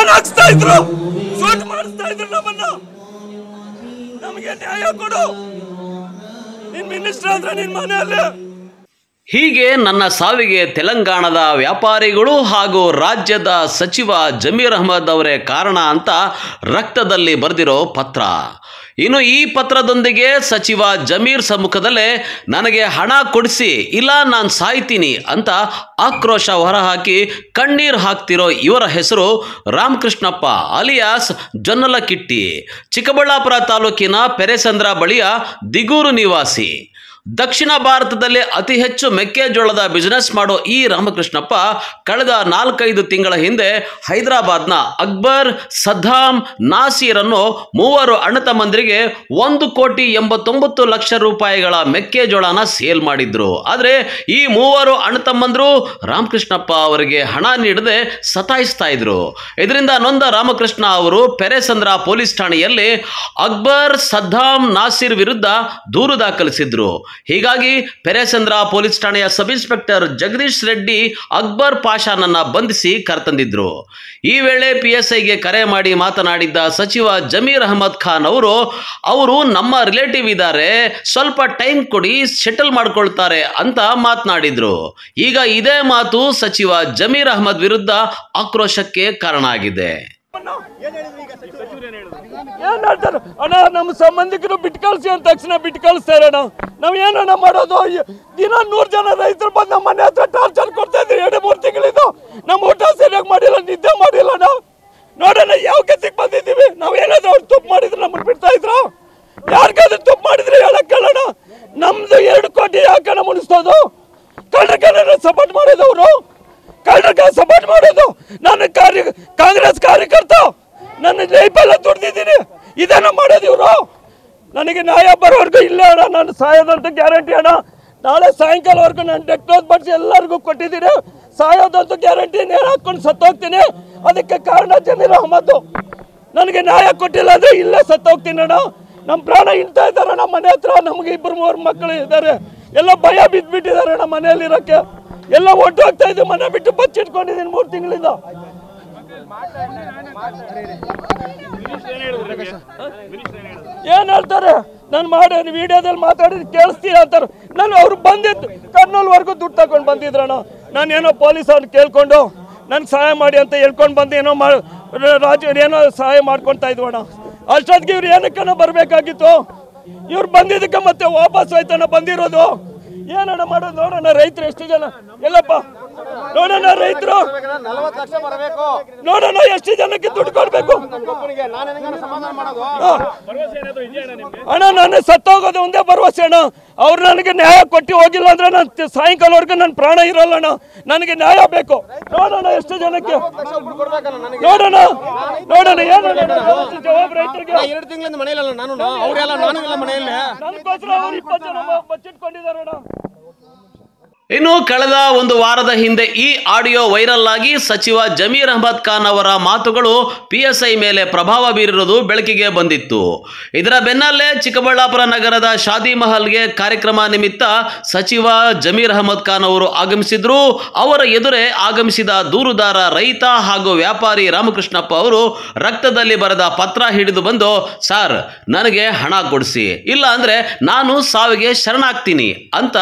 ನೇಣು ಹಾಕ್ಸ್ತಾ ಇದ್ರು, ಶೂಟ್ ಮಾಡಿಸ್ತಾ ಇದ್ರು ನಮ್ಮನ್ನ. ನಮಗೆ ನ್ಯಾಯ ಕೊಡು, ನಿನ್ ಮಿನಿಸ್ಟರ್ ಆದ್ರೆ ನಿನ್ ಮನೆಯಲ್ಲಿ. ಹೀಗೆ ನನ್ನ ಸಾವಿಗೆ ತೆಲಂಗಾಣದ ವ್ಯಾಪಾರಿಗಳು ಹಾಗೂ ರಾಜ್ಯದ ಸಚಿವ ಜಮೀರ್ ಅಹ್ಮದ್ ಅವರೇ ಕಾರಣ ಅಂತ ರಕ್ತದಲ್ಲಿ ಬರೆದಿರೋ ಪತ್ರ. ಇನ್ನು ಈ ಪತ್ರದೊಂದಿಗೆ ಸಚಿವ ಜಮೀರ್ ಸಮ್ಮುಖದಲ್ಲೇ ನನಗೆ ಹಣ ಕೊಡಿಸಿ ಇಲ್ಲ ನಾನು ಸಾಯ್ತೀನಿ ಅಂತ ಆಕ್ರೋಶ ಹೊರಹಾಕಿ ಕಣ್ಣೀರು ಹಾಕ್ತಿರೋ ಇವರ ಹೆಸರು ರಾಮಕೃಷ್ಣಪ್ಪ ಅಲಿಯಾಸ್ ಜೊನ್ನಲಕಿಟ್ಟಿ, ಚಿಕ್ಕಬಳ್ಳಾಪುರ ತಾಲೂಕಿನ ಪೆರೆಸಂದ್ರ ಬಳಿಯ ದಿಗೂರು ನಿವಾಸಿ. ದಕ್ಷಿಣ ಭಾರತದಲ್ಲಿ ಅತಿ ಹೆಚ್ಚು ಮೆಕ್ಕೆಜೋಳದ ಬಿಸಿನೆಸ್ ಮಾಡೋ ಈ ರಾಮಕೃಷ್ಣಪ್ಪ ಕಳೆದ 4-5 ತಿಂಗಳ ಹಿಂದೆ ಹೈದರಾಬಾದ್ನ ಅಕ್ಬರ್, ಸದ್ದಾಂ, ನಾಸೀರ್ ಅನ್ನೋ 3 ಅಣ್ಣತಮ್ಮಂದಿರಿಗೆ 1,89,00,000 ರೂಪಾಯಿಗಳ ಮೆಕ್ಕೆಜೋಳನ ಸೇಲ್ ಮಾಡಿದ್ರು. ಆದರೆ ಈ 3 ಅಣ್ಣತಮ್ಮಂದರು ರಾಮಕೃಷ್ಣಪ್ಪ ಅವರಿಗೆ ಹಣ ನೀಡದೆ ಸತಾಯಿಸ್ತಾ ಇದ್ರು. ಇದರಿಂದ ನೊಂದ ರಾಮಕೃಷ್ಣ ಅವರು ಪೆರೆಸಂದ್ರ ಪೊಲೀಸ್ ಠಾಣೆಯಲ್ಲಿ ಅಕ್ಬರ್, ಸದ್ದಾಂ, ನಾಸೀರ್ ವಿರುದ್ಧ ದೂರು ದಾಖಲಿಸಿದ್ರು. ಹೀಗಾಗಿ ಪೆರೆಸಂದ್ರ ಪೊಲೀಸ್ ಠಾಣೆಯ ಸಬ್ ಇನ್ಸ್ಪೆಕ್ಟರ್ ಜಗದೀಶ್ ರೆಡ್ಡಿ ಅಕ್ಬರ್ ಪಾಷಾನನ್ನ ಬಂಧಿಸಿ ಕರೆತಂದಿದ್ರು. ಈ ವೇಳೆ PSIಗೆ ಕರೆ ಮಾಡಿ ಮಾತನಾಡಿದ್ದ ಸಚಿವ ಜಮೀರ್ ಅಹ್ಮದ್ ಖಾನ್ ಅವರು ನಮ್ಮ ರಿಲೇಟಿವ್ ಇದ್ದಾರೆ, ಸ್ವಲ್ಪ ಟೈಮ್ ಕೊಡಿ, ಸೆಟಲ್ ಮಾಡ್ಕೊಳ್ತಾರೆ ಅಂತ ಮಾತನಾಡಿದ್ರು. ಈಗ ಇದೇ ಮಾತು ಸಚಿವ ಜಮೀರ್ ಅಹ್ಮದ್ ವಿರುದ್ಧ ಆಕ್ರೋಶಕ್ಕೆ ಕಾರಣ ಆಗಿದೆ. ಏನ್ ಹೇಳ್ತಾರೆ ಅಣ್ಣ, ನಮ್ಮ ಸಂಬಂಧಿಕರು ಬಿಟ್ಟು ಕಳ್ಸಿ ಅಂದ ತಕ್ಷಣ ಬಿಟ್ಟು ಕಳಿಸ್ತಾರೆ ಅಣ್ಣ. ನಾವ್ ಏನಣ್ಣ ಮಾಡೋದು? ದಿನ 100 ಜನ ರೈತರು ಬಂದು ನಮ್ಮ ಮನೆ ಹತ್ರ ಟಾರ್ಚರ್ ಕೊಡ್ತಾ ಇದ್ರು. 2-3 ತಿಂಗಳಿದ್ದು ನಮ್ಮ ಊಟ ಸರಿಯಾಗಿ ಮಾಡಿಲ್ಲ, ನಿದ್ದೆ ಮಾಡಿಲ್ಲ. ನಾವು ನೋಡೋಣ ಯಾವ ಗತಿಗೆ ಬಂದಿದ್ದೀವಿ. ನಾವೇನಾದ್ರೂ ಅವ್ರು ತಪ್ಪು ಮಾಡಿದ್ರೆ ನಮ್ಮನ್ನು ಬಿಡ್ತಾ ಇದ್ರು? ಯಾರಿಗಾದ್ರೂ ತಪ್ಪು ಮಾಡಿದ್ರೆ ಹೇಳಕ್ ಕೇಳೋಣ. ನಮ್ದು 2 ಕೋಟಿ ಯಾಕಣ ಮುನಿಸ್ತೋದು? ಕಳ್ಳರ ಸಪೋರ್ಟ್ ಮಾಡೋದು, ಅವರು ಕಳ್ಳರಿಗೆ ಸಪೋರ್ಟ್ ಮಾಡೋದು. ನಾನು ಕಾಂಗ್ರೆಸ್ ಕಾರ್ಯಕರ್ತ, ನನ್ನ ಲೈಫೆಲ್ಲ ದುಡ್ದಿದ್ದೀನಿ. ಇದನ್ನ ಮಾಡೋದು ಇವರು. ನನಗೆ ನ್ಯಾಯ ಬರೋವರೆಗೂ ಇಲ್ಲ ಅಣ್ಣ, ನಾನು ಸಾಯೋದಂತೂ ಗ್ಯಾರಂಟಿ ಅಣ್ಣ. ನಾಳೆ ಸಾಯಂಕಾಲವರೆಗೂ ನಾನು ಡೆತ್ ನೋಟ್ ಬಡಿಸಿ ಎಲ್ಲರಿಗೂ ಕೊಟ್ಟಿದ್ದೀನಿ. ಸಾಯೋದಂತೂ ಗ್ಯಾರಂಟಿ, ನೇಣು ಹಾಕೊಂಡು ಸತ್ತೋಗ್ತೀನಿ. ಅದಕ್ಕೆ ಕಾರಣ ಜಮೀರ್ ಅಹ್ಮದ್. ನನಗೆ ನ್ಯಾಯ ಕೊಟ್ಟಿಲ್ಲ ಅಂದ್ರೆ ಇಲ್ಲೇ ಸತ್ತೋಗ್ತೀನಿ ಅಣ್ಣ. ನಮ್ಮ ಪ್ರಾಣ ಇಳ್ತಾ ಇದ್ದಾರೆ ನಮ್ಮ ಮನೆ ಹತ್ರ. ನಮಗೆ 2-3 ಮಕ್ಕಳು ಇದ್ದಾರೆ, ಎಲ್ಲ ಭಯ ಬಿದ್ದುಬಿಟ್ಟಿದ್ದಾರೆ ಅಣ್ಣ ಮನೆಯಲ್ಲಿ ಇರೋಕ್ಕೆ. ಎಲ್ಲ ಒಟ್ಟು ಹೋಗ್ತಾ ಇದ್ದೀವಿ, ಮನೆ ಬಿಟ್ಟು ಬಚ್ಚಿಟ್ಕೊಂಡಿದ್ದೀನಿ 3 ತಿಂಗಳಿಂದ. ಏನ್ ಹೇಳ್ತಾರೆ? ನಾನು ಮಾಡಿ ವಿಡಿಯೋದಲ್ಲಿ ಮಾತಾಡಿದ್ ಕೇಳಿಸ್ತೀರ ಅಂತಾರೆ. ನಾನು ಅವ್ರು ಬಂದಿದ್ದು ಕರ್ನೂಲ್ವರೆಗೂ ದುಡ್ಡು ತಗೊಂಡು ಬಂದಿದ್ರಣ್ಣ. ನಾನೇನೋ ಪೊಲೀಸ್ ಅವ್ರು ಕೇಳ್ಕೊಂಡು ನನ್ಗೆ ಸಹಾಯ ಮಾಡಿ ಅಂತ ಹೇಳ್ಕೊಂಡು ಬಂದು ಏನೋ ಏನೋ ಸಹಾಯ ಮಾಡ್ಕೊಳ್ತಾ ಇದ್ವಣ್ಣ. ಅಷ್ಟೊತ್ತಿಗೆ ಇವ್ರು ಏನಕ್ಕನ ಬರಬೇಕಾಗಿತ್ತು. ಇವ್ರು ಬಂದಿದ್ದಕ್ಕೆ ಮತ್ತೆ ವಾಪಸ್ ಆಯ್ತಣ್ಣ ಬಂದಿರೋದು. ಏನಣ್ಣ ಮಾಡೋದು? ನೋಡೋಣ ರೈತರು ಎಷ್ಟು ಜನ ಎಲ್ಲಪ್ಪ, ನೋಡೋಣ ರೈತರು, ನೋಡೋಣ ಎಷ್ಟು ಜನಕ್ಕೆ ದುಡ್ಡು ಕೊಡ್ಬೇಕು. ಅಣ್ಣ ನಾನು ಸತ್ತೋಗೋದು ಒಂದೇ ಭರವಸೆ ಅಣ್ಣ. ಅವ್ರು ನನಗೆ ನ್ಯಾಯ ಕೊಟ್ಟು ಹೋಗಿಲ್ಲ ಅಂದ್ರೆ ನಾನು ಸಾಯಂಕಾಲವರೆಗೂ ನನ್ನ ಪ್ರಾಣ ಇರೋಲ್ಲ ಅಣ್ಣ. ನನಗೆ ನ್ಯಾಯ ಬೇಕು. ನೋಡೋಣ ಎಷ್ಟು ಜನಕ್ಕೆ, ನೋಡೋಣ ನೋಡೋಣ ಏನು ಜವಾಬ್ ರೈತರಿಗೆ. 2 ತಿಂಗಳಿಂದ ಮನೆಯಲ್ಲ ನಾನು, ಅವರೆಲ್ಲ ನಾನು ಇಲ್ಲ ಮನೆಯಲ್ಲಿ. ನನಗೋಸ್ಕರ ಅವ್ರು 20 ಜನ ಬಚ್ಚಿಟ್ಕೊಂಡಿದ್ದಾರೆ ಅಣ್ಣ. ಇನ್ನು ಕಳೆದ 1 ವಾರದ ಹಿಂದೆ ಈ ಆಡಿಯೋ ವೈರಲ್ ಆಗಿ ಸಚಿವ ಜಮೀರ್ ಅಹ್ಮದ್ ಖಾನ್ ಅವರ ಮಾತುಗಳು PSI ಮೇಲೆ ಪ್ರಭಾವ ಬೀರಿರುವುದು ಬೆಳಕಿಗೆ ಬಂದಿತ್ತು. ಇದರ ಬೆನ್ನಲ್ಲೇ ಚಿಕ್ಕಬಳ್ಳಾಪುರ ನಗರದ ಶಾದಿ ಮಹಲ್ಗೆ ಕಾರ್ಯಕ್ರಮ ನಿಮಿತ್ತ ಸಚಿವ ಜಮೀರ್ ಅಹ್ಮದ್ ಖಾನ್ ಅವರು ಆಗಮಿಸಿದ್ರು. ಅವರ ಎದುರೇ ಆಗಮಿಸಿದ ದೂರುದಾರ ರೈತ ಹಾಗೂ ವ್ಯಾಪಾರಿ ರಾಮಕೃಷ್ಣಪ್ಪ ಅವರು ರಕ್ತದಲ್ಲಿ ಬರೆದ ಪತ್ರ ಹಿಡಿದು ಬಂದು, ಸರ್ ನನಗೆ ಹಣ ಕೊಡಿಸಿ, ಇಲ್ಲ ಅಂದ್ರೆ ನಾನು ಸಾವಿಗೆ ಶರಣಾಗ್ತೀನಿ ಅಂತ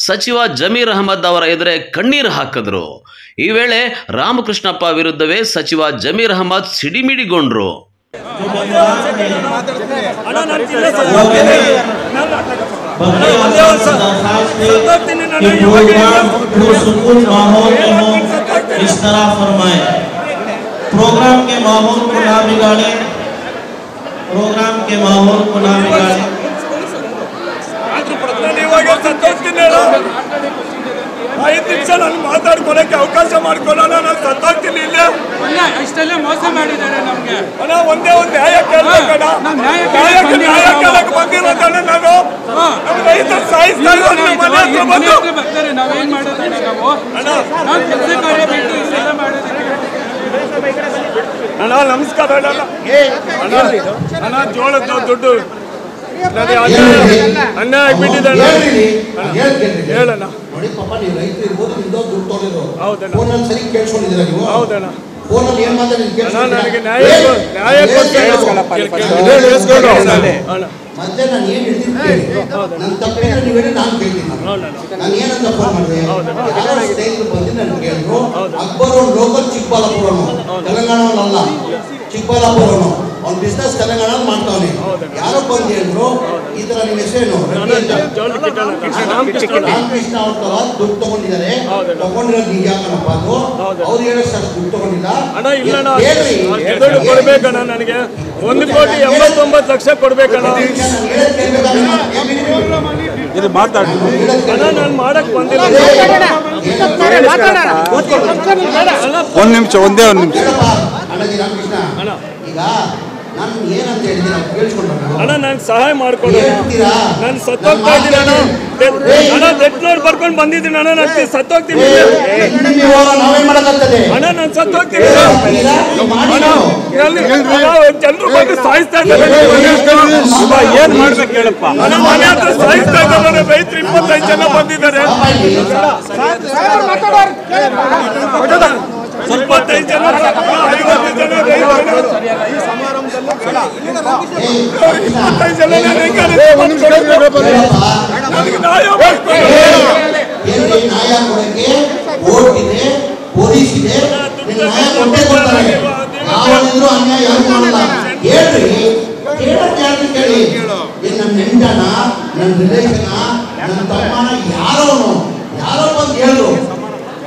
ಸಚಿವ ಜಮೀರ್ ಅಹ್ಮದ್ ಅವರ ಎದುರೇ ಕಣ್ಣೀರು ಹಾಕಿದ್ರು. ಈ ವೇಳೆ ರಾಮಕೃಷ್ಣಪ್ಪ ವಿರುದ್ಧವೇ ಸಚಿವ ಜಮೀರ್ ಅಹ್ಮದ್ ಸಿಡಿಮಿಡಿಗೊಂಡ್ರು. प्रोग्राम के माहौल को ना बिगाड़े, प्रोग्राम के माहौल को ना बिगाड़े. ನಾನು ಮಾತಾಡ್ಕೊಳಕ್ಕೆ ಅವಕಾಶ ಮಾಡ್ಕೊಳ್ಳೋಣ. ನಾನು ಸತ್ತೋಗ್ತೀನಿ ಇಲ್ಲೇ. ಇಷ್ಟೆಲ್ಲ ಮೋಸ ಮಾಡಿದ್ದಾರೆ ನಮ್ಗೆ. ಅಣ್ಣ ಒಂದೇ ಒಂದು ನ್ಯಾಯ ಕೇಳಬೇಕಣ್ಣ. ನ್ಯಾಯ ಕೇಳಕ್ಕೆ ಬಂದಿರೋದಣ್ಣ ನಾನು. ರೈತರು ಸಾಯಿಸ್ತಾ ಇದ್ದಾರೆ ಮನೆ ಹತ್ರ ಬರ್ತಾರೆ. ನಾವೇನ್ ಮಾಡೋದು? ನಾವು ಕೆಲಸ ಕಾರ್ಯ ಬಿಟ್ಟು ಇಷ್ಟೆಲ್ಲ ಮಾಡೋದಕ್ಕೆ. ಅಣ್ಣ ನಮಸ್ಕಾರ ಅಣ್ಣ. ಅಣ್ಣ ಜೋಳದ ದುಡ್ಡು ಅನ್ನ ಆಗ್ಬಿಟ್ಟಿದ್ದಣ್ಣ. ಹೇಳಣ್ಣ. ನೋಡಿ ಪಾಪ ನೀವು ರೈತರು ಇರ್ಬೋದು, ದುಡ್ಡು ತೊಗೊಂಡಿರೋ. ಹೌದಣ್ಣ ಫೋನಲ್ಲಿ ಸರಿ ಕೇಳಿಸ್ಕೊಂಡಿದ್ದೀರಾ ನೀವು? ಹೌದಣ್ಣ. ಫೋನಲ್ಲಿ ಏನು ಮಾತಾಡಿ ನನಗೆ ನ್ಯಾಯ ಮತ್ತೆ ನಾನು ಏನು ಹೇಳ್ತೀನಿ ನನ್ನ ತಪ್ಪಿನ ನೀವು ಹೇಳಿ ನಾನು ಕೇಳ್ತೀನಿ. ನಾನು ಏನಂತ ಫೋನ್ ಮಾಡಿದೆ, ಯಾರೋ ಸ್ನೇಹಿತರು ಬಂದು ನನಗೆ ಹೇಳಿದ್ರು, ಅಕ್ಬರ್ ಅವ್ನು ಲೋಕಲ್ ಚಿಕ್ಕಬಳ್ಳಾಪುರನು, ತೆಲಂಗಾಣವಲ್ಲ, ಚಿಕ್ಕಬಳ್ಳಾಪುರನು, ಅವ್ನು ಬಿಸ್ನೆಸ್ ತೆಲಂಗಾಣ ಮಾಡ್ತಾವನೆ. ಯಾರೋ ಬಂದು ಹೇಳಿದ್ರು, ಈ ಥರ ನಿಮ್ಮ ಹೆಸರೇನು ರಾಮಕೃಷ್ಣ ಅವ್ರ ದುಡ್ಡು ತಗೊಂಡಿದ್ದಾರೆ, ತಗೊಂಡಿರೋದು ನಿಜ ಕಣಪ್ಪ ಅದು, ಅವ್ರು ಹೇಳೋಷ್ಟು ಅಷ್ಟು ದುಡ್ಡು ತಗೊಂಡಿಲ್ಲ. ಕೊಡ್ಬೇಕಣ್ಣ, ನನಗೆ 1,89,00,000 ಕೊಡ್ಬೇಕಣ್ಣ. ಇದು ಮಾತಾಡಿ ನಾನು ಮಾಡಕ್ ಬಂದಿಲ್ಲ. ಒಂದು ನಿಮಿಷ, ಒಂದೇ ಒಂದು ನಿಮಿಷ. ಈಗ ನಾನು ಏನಂತ ಹೇಳಿದ್ದೀನಿ ನಾವು ಕೇಳಿಸ್ಕೊಂಡು ಅಣ್ಣ ನಂಗೆ ಸಹಾಯ ಮಾಡ್ಕೊಂಡು ನಾನು ಸತ್ತೋಗ್ತಾ ಇದ್ದೀನಿ ಅಣ್ಣ. ಡೆತ್ ನೋಟ್ ಬರ್ಕೊಂಡು ಬಂದಿದ್ದೀನಿ ಅಣ್ಣ. ನಾನು ಸತ್ತೋಗ್ತೀನಿ ಅಣ್ಣ, ನಾನು ಸತ್ತೋಗ್ತೀನಿ. ಜನರು ಬಂದು ಸಾಯಿಸ್ತಾ ಇದ್ದಾರೆ. ಏನ್ ಮಾಡ್ಬೇಕು ಹೇಳಪ್ಪ. ಅಣ್ಣ ಮನೆ ಹತ್ರ ಸಾಯಿಸ್ತಾ ಇದ್ದಾರೆ. ರೈತರು 25 ಜನ ಬಂದಿದ್ದಾರೆ. 25 ಜನ 50 ಜನ ನ್ಯಾಯ ಕೊಡಕ್ಕೆ ಕೋರ್ಟ್ ಇದೆ, ಪೊಲೀಸ್ ಇದೆ, ನ್ಯಾಯ ಕೊಟ್ಟೇ ಕೊಡ್ತಾರೆ. ಯಾವನಿದ್ರು ಅನ್ಯಾಯ ಯಾರು ಮಾಡಲ್ಲ. ಹೇಳ್ರಿ, ಕೇಳಿ, ನನ್ನ ನೆಂಟನ, ನನ್ನ ರಿಲೇಷನ, ನನ್ನ ತಮ್ಮನ, ಯಾರೋ ಬಂದು ಹೇಳಿದ್ರು.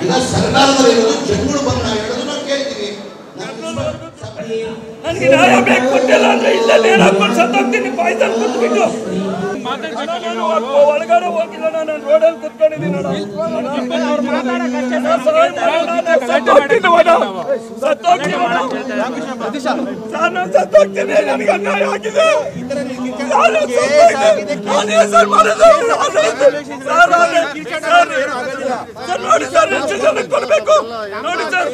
ಈಗ ಸರ್ಕಾರದಲ್ಲಿ ಇರೋದು ಜನಗಳು ಬಂದು ನಾವು ಹೇಳೋದು ನಾವು ಕೇಳ್ತೀವಿ. ನನಗೆ ನ್ಯಾಯ ಬೇಕು, ಕೊಟ್ಟಿಲ್ಲ ಅಂದ್ರೆ ಇಲ್ಲೇ ಹಾಕೊಂಡು ಸತ್ತೋಗ್ತೀನಿ. ಪಾಯ್ಸನ್ ಕುತ್ಬಿಟ್ಟು ಒಳಗಡೆ ಹೋಗಿಲ್ಲ, ನಾನು ರೋಡಲ್ಲಿ ಕುತ್ಕೊಂಡಿದ್ದೀನಿ. ಸತ್ತೋಗ್ತೀನಿ, ನನಗೆ ಅನ್ಯಾಯ ಆಗಿದೆ. ನೋಡಿ ಸರ್, ಎಷ್ಟು ಜನಕ್ಕೆ ಕೊಡ್ಬೇಕು ನೋಡಿ ಸರ್,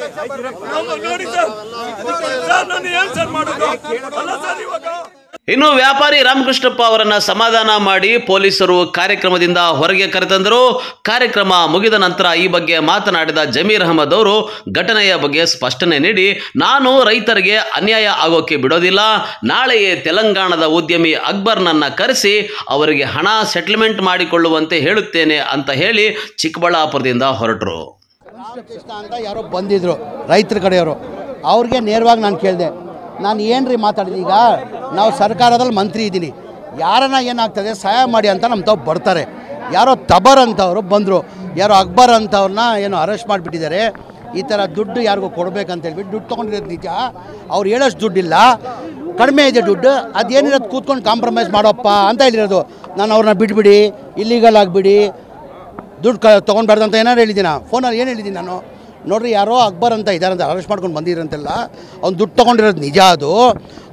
ನೋಡಿ ಸರ್, ನಾನು ಏನ್ ಸರ್ ಮಾಡೋದು ಅಲ್ಲ ಸರ್. ಇವಾಗ ಇನ್ನು ವ್ಯಾಪಾರಿ ರಾಮಕೃಷ್ಣಪ್ಪ ಅವರನ್ನ ಸಮಾಧಾನ ಮಾಡಿ ಪೊಲೀಸರು ಕಾರ್ಯಕ್ರಮದಿಂದ ಹೊರಗೆ ಕರೆತಂದರು. ಕಾರ್ಯಕ್ರಮ ಮುಗಿದ ನಂತರ ಈ ಬಗ್ಗೆ ಮಾತನಾಡಿದ ಜಮೀರ್ ಅಹಮದ್ ಅವರು ಘಟನೆಯ ಬಗ್ಗೆ ಸ್ಪಷ್ಟನೆ ನೀಡಿ, ನಾನು ರೈತರಿಗೆ ಅನ್ಯಾಯ ಆಗೋಕೆ ಬಿಡೋದಿಲ್ಲ. ನಾಳೆಯೇ ತೆಲಂಗಾಣದ ಉದ್ಯಮಿ ಅಕ್ಬರ್ನನ್ನ ಕರೆಸಿ ಅವರಿಗೆ ಹಣ ಸೆಟಲ್ಮೆಂಟ್ ಮಾಡಿಕೊಳ್ಳುವಂತೆ ಹೇಳುತ್ತೇನೆ ಅಂತ ಹೇಳಿ ಚಿಕ್ಕಬಳ್ಳಾಪುರದಿಂದ ಹೊರಟರು. ರಾಮಕೃಷ್ಣ ಅಂತ ಯಾರೋ ಬಂದಿದ್ರು ರೈತರ ಕಡೆಯವರು, ಅವ್ರಿಗೆ ನೇರವಾಗಿ ನಾನು ಕೇಳಿದೆ, ನಾನು ಏನ್ರಿ ಮಾತಾಡಿದೆ. ಈಗ ನಾವು ಸರ್ಕಾರದಲ್ಲಿ ಮಂತ್ರಿ ಇದ್ದೀನಿ, ಯಾರನ್ನ ಏನಾಗ್ತದೆ ಸಹಾಯ ಮಾಡಿ ಅಂತ ನಮ್ಮ ತಾವು ಬರ್ತಾರೆ. ಯಾರೋ ತಬರ್ ಅಂತವರು ಬಂದರು, ಯಾರೋ ಅಕ್ಬರ್ ಅಂತವ್ರನ್ನ ಏನೋ ಅರೆಸ್ಟ್ ಮಾಡಿಬಿಟ್ಟಿದ್ದಾರೆ. ಈ ಥರ ದುಡ್ಡು ಯಾರಿಗೂ ಕೊಡಬೇಕಂತ ಹೇಳ್ಬಿಟ್ಟು ದುಡ್ಡು ತೊಗೊಂಡಿರೋದು ನಿಜ. ಅವ್ರು ಹೇಳೋಷ್ಟು ದುಡ್ಡಿಲ್ಲ, ಕಡಿಮೆ ಇದೆ ದುಡ್ಡು. ಅದೇನಿರೋದು ಕೂತ್ಕೊಂಡು ಕಾಂಪ್ರಮೈಸ್ ಮಾಡೋಪ್ಪ ಅಂತ ಹೇಳಿರೋದು. ನಾನು ಅವ್ರನ್ನ ಬಿಟ್ಬಿಡಿ, ಇಲ್ಲಿಗಲ್ ಆಗಿಬಿಡಿ, ದುಡ್ಡು ತೊಗೊಂಡ್ಬಾರ್ದು ಅಂತ ಏನಾರು ಹೇಳಿದ್ದೀನಿ. ಫೋನಲ್ಲಿ ಏನು ಹೇಳಿದ್ದೀನಿ ನಾನು, ನೋಡ್ರಿ ಯಾರೋ ಅಕ್ಬರ್ ಅಂತ ಇದ್ದಾರಂತ ಅರೆಸ್ಟ್ ಮಾಡ್ಕೊಂಡು ಬಂದಿರಂತೆಲ್ಲ, ಅವ್ನು ದುಡ್ಡು ತೊಗೊಂಡಿರೋದು ನಿಜ. ಅದು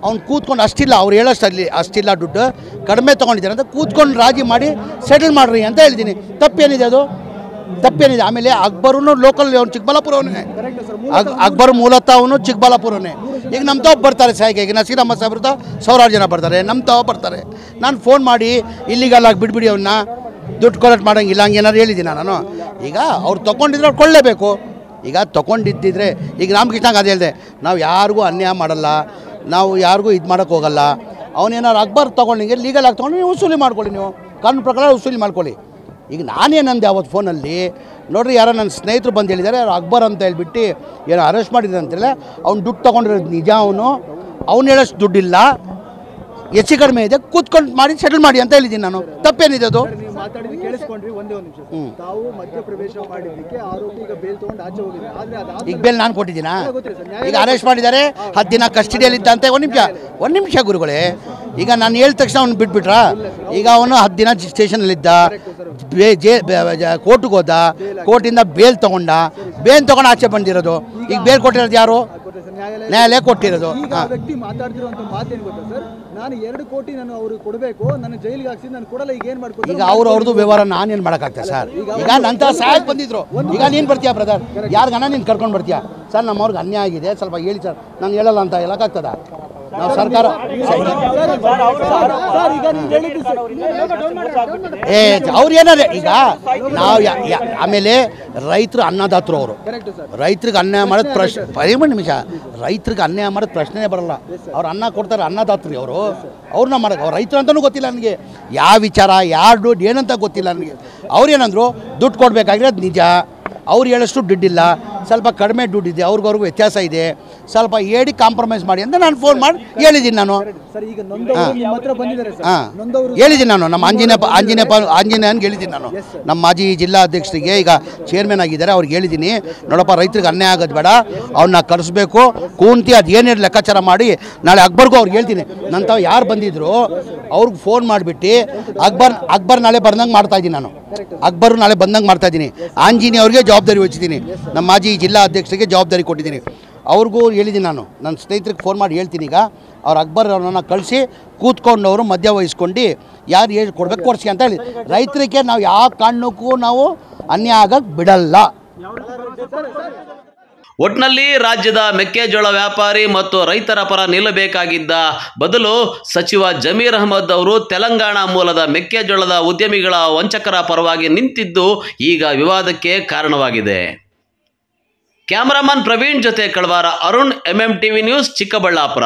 ಅವ್ನು ಕೂತ್ಕೊಂಡು ಅಷ್ಟಿಲ್ಲ, ಅವ್ರು ಹೇಳೋಷ್ಟು ಅಷ್ಟಿಲ್ಲ ದುಡ್ಡು, ಕಡಿಮೆ ತೊಗೊಂಡಿದ್ದಾರೆ ಅಂತ ಕೂತ್ಕೊಂಡು ರಾಜಿ ಮಾಡಿ ಸೆಟಲ್ ಮಾಡ್ರಿ ಅಂತ ಹೇಳಿದ್ದೀನಿ. ತಪ್ಪೇನಿದೆ ಅದು, ತಪ್ಪೇನಿದೆ. ಆಮೇಲೆ ಅಕ್ಬರೂ ಲೋಕಲ್, ಅವ್ನು ಚಿಕ್ಕಬಳ್ಳಾಪುರವನೇ, ಅಕ್ಬರ್ ಮೂಲತಃ ಅವನು ಚಿಕ್ಕಬಳ್ಳಾಪುರವೇ. ಈಗ ನಮ್ಮ ತಾವು ಬರ್ತಾರೆ ಸಾಯಿಗೆ, ಈಗ ನಸೀರ್ ಅಹಮದ್ ಸಾಹೇಬ್ರದ 1,000 ಜನ ಬರ್ತಾರೆ, ನಮ್ಮ ತಾವು ಬರ್ತಾರೆ. ನಾನು ಫೋನ್ ಮಾಡಿ ಇಲ್ಲಿಗಲ್ಲ ಬಿಟ್ಬಿಡಿ ಅವನ್ನ, ದುಡ್ಡು ಕಲೆಕ್ಟ್ ಮಾಡೋಂಗಿಲ್ಲ ಹಂಗೆ ಏನಾರು ಹೇಳಿದ್ದೀನಿ ನಾನು. ಈಗ ಅವ್ರು ತೊಗೊಂಡಿದ್ರೆ ಅವ್ರು ಕೊಳ್ಳೇಬೇಕು. ಈಗ ತೊಗೊಂಡಿದ್ದಿದ್ರೆ ಈಗ ರಾಮಕೃಷ್ಣಗೆ ಅದು ಹೇಳಿದೆ, ನಾವು ಯಾರಿಗೂ ಅನ್ಯಾಯ ಮಾಡಲ್ಲ, ನಾವು ಯಾರಿಗೂ ಇದು ಮಾಡೋಕ್ಕೆ ಹೋಗಲ್ಲ. ಅವನೇನಾರು ಅಕ್ಬರ್ ತೊಗೊಂಡಿಗೆ ಲೀಗಲ್ ಆಗಿ ತೊಗೊಂಡು ನೀವು ವಸೂಲಿ ಮಾಡ್ಕೊಳ್ಳಿ, ನೀವು ಕಾನೂನು ಪ್ರಕಾರ ವಸೂಲಿ ಮಾಡ್ಕೊಳ್ಳಿ. ಈಗ ನಾನೇನಂದೆ ಅವತ್ತು ಫೋನಲ್ಲಿ, ನೋಡ್ರಿ ಯಾರೋ ನನ್ನ ಸ್ನೇಹಿತರು ಬಂದು ಹೇಳಿದ್ದಾರೆ, ಯಾರು ಅಕ್ಬರ್ ಅಂತ ಹೇಳ್ಬಿಟ್ಟು ಏನೋ ಅರೆಸ್ಟ್ ಮಾಡಿದ್ರು ಅಂತೇಳಿ, ಅವ್ನು ದುಡ್ಡು ತೊಗೊಂಡಿರೋದು ನಿಜ. ಅವನು ಹೇಳೋಷ್ಟು ದುಡ್ಡಿಲ್ಲ, ಹೆಚ್ಚು ಕಡಿಮೆ ಇದೆ, ಕೂತ್ಕೊಂಡು ಮಾಡಿ ಸೆಟಲ್ ಮಾಡಿ ಅಂತ ಹೇಳಿದ್ದೀನಿ ನಾನು. ತಪ್ಪೇನಿದೆ ಅದು? ಮಾತಾಡಿದ್ರೆ ಕೇಳಿಸ್ಕೊಂಡ್ರಿ, ಒಂದೇ ಒಂದು ನಿಮಿಷ. ತಾವು ಮಧ್ಯಪ್ರವೇಶ ಮಾಡಿದ್ದಕ್ಕೆ ಆರೋಪಿ ಈಗ ಬೇಲ್ ತಗೊಂಡು ಆಚೆ ಹೋಗಿದೆ. ಆದ್ರೆ ಈಗ ಬೇಲ್ ನಾನು ಕೊಟ್ಟಿದ್ದೀನಾ? ಈಗ ಅರೆಸ್ಟ್ ಮಾಡಿದ್ದಾರೆ, 10 ದಿನ ಕಸ್ಟಡಿಯಲ್ಲಿದ್ದಂತೆ. ಒಂದು ನಿಮಿಷ ಗುರುಗಳೇ, ಈಗ ನಾನು ಹೇಳಿದ ತಕ್ಷಣ ಅವ್ನು ಬಿಟ್ಬಿಟ್ರಾ? ಈಗ ಅವನು 10 ದಿನ ಸ್ಟೇಷನಲ್ಲಿದ್ದ, ಕೋರ್ಟಿಗೆ ಹೋದ, ಕೋರ್ಟಿಂದ ಬೇಲ್ ತೊಗೊಂಡ, ಬೇಲ್ ತೊಗೊಂಡು ಆಚೆ ಬಂದಿರೋದು. ಈಗ ಬೇಲ್ ಕೊಟ್ಟಿರೋದು ಯಾರು? ನ್ಯಾಯಾಲಯ ಕೊಟ್ಟಿರೋದು. ವ್ಯಕ್ತಿ ಮಾತಾಡ್ತಿರುವಂತ ಮಾತೇನು ಗೊತ್ತಾ ಸರ್, ನಾನು 2 ಕೋಟಿ ನಾನು ಅವ್ರಿಗೆ ಕೊಡಬೇಕು, ನಾನು ಜೈಲಿಗೆ ಹಾಕ್ಸಿ ನಾನು ಕೊಡಲ್ಲ, ಈಗ ಏನು ಮಾಡ್ಕೊಂಡು ಈಗ ಅವ್ರದ್ದು ವ್ಯವಹಾರ ನಾನೇನು ಮಾಡೋಕ್ಕಾಗ್ತದೆ ಸರ್? ಈಗ ನಂತರ ಸಹಾಯಕ್ಕೆ ಬಂದಿದ್ರು, ಈಗ ನೀನು ಬರ್ತೀಯಾ ಬ್ರದರ್, ಯಾರಿಗಣ್ಣ ನೀನು ಕರ್ಕೊಂಡು ಬರ್ತೀಯಾ? ಸರ್ ನಮ್ಮವ್ರಿಗೆ ಅನ್ಯಾಯ ಆಗಿದೆ, ಸ್ವಲ್ಪ ಹೇಳಿ ಸರ್, ನಾನು ಹೇಳಲ್ಲ ಅಂತ ಹೇಳೋಕ್ಕಾಗ್ತದ? ನಾವು ಸರ್ಕಾರ ಅವ್ರು ಏನಾದ್ರೆ ಈಗ ನಾವು ಆಮೇಲೆ ರೈತರು ಅನ್ನದಾತರು ಅವರು ರೈತರಿಗೆ ಅನ್ಯಾಯ ಮಾಡೋದು ಪ್ರಶ್ನೆ ನಿಮಿಷ ರೈತರಿಗೆ ಅನ್ಯಾಯ ಮಾಡೋದು ಪ್ರಶ್ನೆನೇ ಬರಲ್ಲ ಅವ್ರು ಅನ್ನ ಕೊಡ್ತಾರೆ ಅನ್ನದಾತರು ಅವ್ರನ್ನ ಮಾಡೋದು ಅವ್ರು ರೈತರು ಅಂತಲೂ ಗೊತ್ತಿಲ್ಲ ನನಗೆ ಯಾವ ವಿಚಾರ ಯಾರು ದುಡ್ಡು ಏನಂತ ಗೊತ್ತಿಲ್ಲ ನನಗೆ ಅವ್ರೇನಂದ್ರು ದುಡ್ಡು ಕೊಡಬೇಕಾಗಿರೋದು ನಿಜ ಅವ್ರು ಹೇಳೋಷ್ಟು ದುಡ್ಡಿಲ್ಲ ಸ್ವಲ್ಪ ಕಡಿಮೆ ದುಡ್ಡಿದೆ ಅವ್ರಿಗೂ ವ್ಯತ್ಯಾಸ ಇದೆ ಸ್ವಲ್ಪ ಹೇಳಿ ಕಾಂಪ್ರಮೈಸ್ ಮಾಡಿ ಅಂತ ನಾನು ಫೋನ್ ಮಾಡಿ ಹೇಳಿದ್ದೀನಿ ನಾನು ಹೇಳಿದ್ದೀನಿ ನಾನು ನಮ್ಮ ಆಂಜನೇಯನ್ಗೆ ಹೇಳಿದ್ದೀನಿ ನಾನು ನಮ್ಮ ಮಾಜಿ ಜಿಲ್ಲಾ ಅಧ್ಯಕ್ಷರಿಗೆ ಈಗ ಚೇರ್ಮನ್ ಆಗಿದ್ದಾರೆ ಅವ್ರಿಗೆ ಹೇಳಿದ್ದೀನಿ ನೋಡಪ್ಪ ರೈತರಿಗೆ ಅನ್ಯಾಯ ಆಗೋದು ಬೇಡ ಅವ್ರನ್ನ ಕರೆಸ್ಬೇಕು ಕೂಂತಿ ಅದು ಏನೇನು ಲೆಕ್ಕಾಚಾರ ಮಾಡಿ ನಾಳೆ ಅಕ್ಬರ್ಗೂ ಅವ್ರಿಗೆ ಹೇಳ್ತೀನಿ ನಂತರ ಯಾರು ಬಂದಿದ್ರು ಅವ್ರಿಗೆ ಫೋನ್ ಮಾಡಿಬಿಟ್ಟು ಅಕ್ಬರ್ ನಾಳೆ ಬಂದಂಗೆ ಮಾಡ್ತಾಯಿದ್ದೀನಿ ನಾನು ಅಕ್ಬರ್ ನಾಳೆ ಬಂದಂಗೆ ಮಾಡ್ತಾಯಿದ್ದೀನಿ ಆಂಜನೇಯ ಅವ್ರಿಗೆ ಜವಾಬ್ದಾರಿ ವಹಿಸಿದ್ದೀನಿ ನಮ್ಮ ಮಾಜಿ ಜಿಲ್ಲಾ ಅಧ್ಯಕ್ಷರಿಗೆ ಜವಾಬ್ದಾರಿ ಕೊಟ್ಟಿದ್ದೀನಿ ಅವ್ರಿಗೂ ಹೇಳಿದ್ದೀನಿ ನಾನು ನನ್ನ ಸ್ನೇಹಿತರಿಗೆ ಫೋನ್ ಮಾಡಿ ಹೇಳ್ತೀನಿ ಈಗ ಅವ್ರು ಅಕ್ಬರ್ ಅವ್ರನ್ನ ಕಳಿಸಿ ಕೂತ್ಕೊಂಡವರು ಮಧ್ಯ ವಹಿಸ್ಕೊಂಡು ಯಾರು ಹೇಳಿ ಕೊಡ್ಬೇಕು ಕೊಡಿಸಿ ಅಂತ ಹೇಳಿ ರೈತರಿಗೆ ನಾವು ಯಾವ ಕಾರಣಕ್ಕೂ ನಾವು ಅನ್ಯಾಯ ಆಗಕ್ಕೆ ಬಿಡಲ್ಲ. ಒಟ್ನಲ್ಲಿ ರಾಜ್ಯದ ಮೆಕ್ಕೆಜೋಳ ವ್ಯಾಪಾರಿ ಮತ್ತು ರೈತರ ಪರ ನಿಲ್ಲಬೇಕಾಗಿದ್ದ ಬದಲು ಸಚಿವ ಜಮೀರ್ ಅಹಮದ್ ಅವರು ತೆಲಂಗಾಣ ಮೂಲದ ಮೆಕ್ಕೆಜೋಳದ ಉದ್ಯಮಿಗಳ ವಂಚಕರ ಪರವಾಗಿ ನಿಂತಿದ್ದು ಈಗ ವಿವಾದಕ್ಕೆ ಕಾರಣವಾಗಿದೆ. ಕ್ಯಾಮರಾಮನ್ ಪ್ರವೀಣ್ ಜೊತೆ ಕಳವಾರ ಅರುಣ್, MMTV ನ್ಯೂಸ್, ಚಿಕ್ಕಬಳ್ಳಾಪುರ.